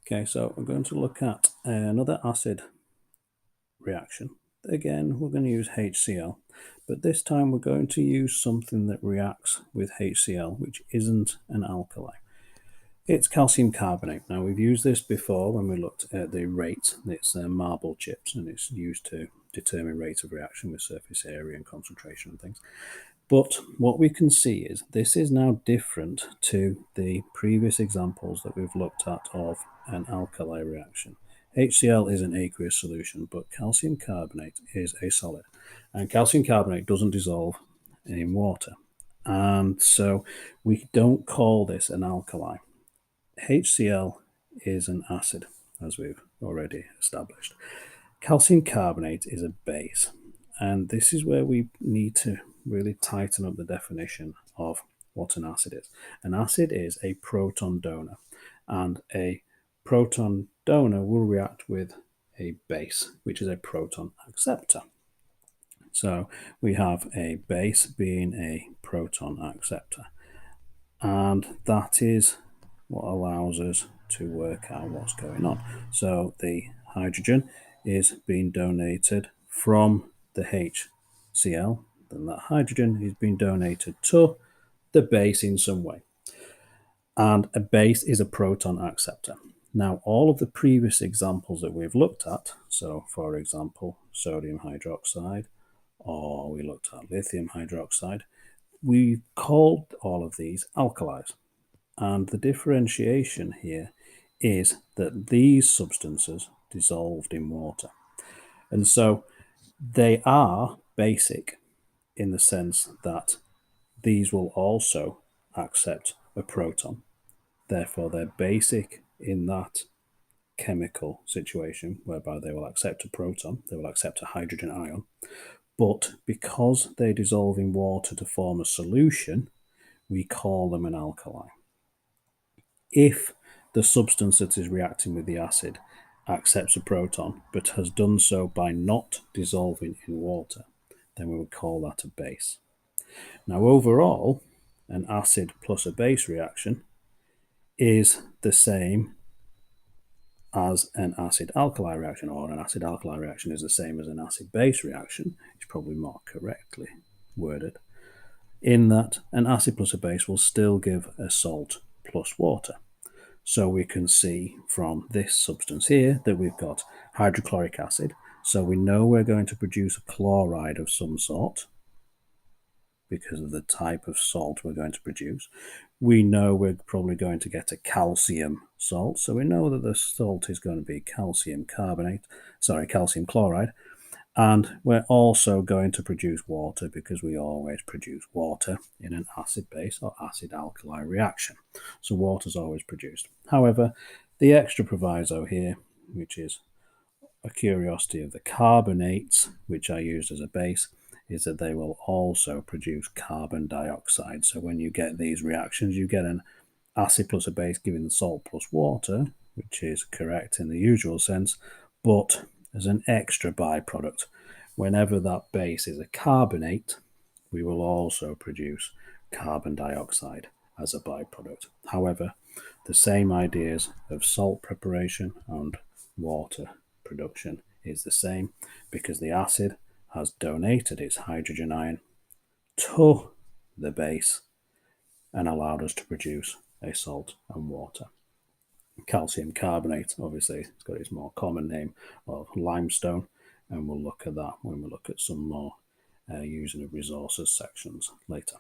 Okay, so we're going to look at another acid reaction. Again, we're going to use HCl, but this time we're going to use something that reacts with HCl, which isn't an alkali. It's calcium carbonate. Now, we've used this before when we looked at the rate. It's marble chips, and it's used to determine rate of reaction with surface area and concentration and things. But what we can see is this is now different to the previous examples that we've looked at of an alkali reaction. HCl is an aqueous solution, but calcium carbonate is a solid. And calcium carbonate doesn't dissolve in water. And so we don't call this an alkali. HCl is an acid, as we've already established. Calcium carbonate is a base. And this is where we need to really tighten up the definition of what an acid is. An acid is a proton donor, and a proton donor will react with a base, which is a proton acceptor. So we have a base being a proton acceptor, and that is what allows us to work out what's going on. So the hydrogen is being donated from the HCl, then that hydrogen is being donated to the base in some way. And a base is a proton acceptor. Now, all of the previous examples that we've looked at, so for example, sodium hydroxide, or we looked at lithium hydroxide, we called all of these alkalis. And the differentiation here is that these substances dissolved in water. And so they are basic in the sense that these will also accept a proton. Therefore, they're basic in that chemical situation whereby they will accept a proton, they will accept a hydrogen ion. But because they dissolve in water to form a solution, we call them an alkali. If the substance that is reacting with the acid accepts a proton but has done so by not dissolving in water, then we would call that a base. Now, overall, an acid plus a base reaction is the same as an acid-alkali reaction, or an acid-alkali reaction is the same as an acid-base reaction. It's probably more correctly worded, in that an acid plus a base will still give a salt plus water. So we can see from this substance here that we've got hydrochloric acid. So we know we're going to produce a chloride of some sort because of the type of salt we're going to produce. We know we're probably going to get a calcium salt. So we know that the salt is going to be calcium chloride. And we're also going to produce water because we always produce water in an acid-base or acid-alkali reaction. So water is always produced. However, the extra proviso here, which is a curiosity of the carbonates, which are used as a base, is that they will also produce carbon dioxide. So when you get these reactions, you get an acid plus a base giving the salt plus water, which is correct in the usual sense, but as an extra byproduct, whenever that base is a carbonate, we will also produce carbon dioxide as a byproduct. However, the same ideas of salt preparation and water production is the same because the acid has donated its hydrogen ion to the base and allowed us to produce a salt and water. Calcium carbonate, obviously, it's got its more common name of limestone, and we'll look at that when we look at some more using of resources sections later.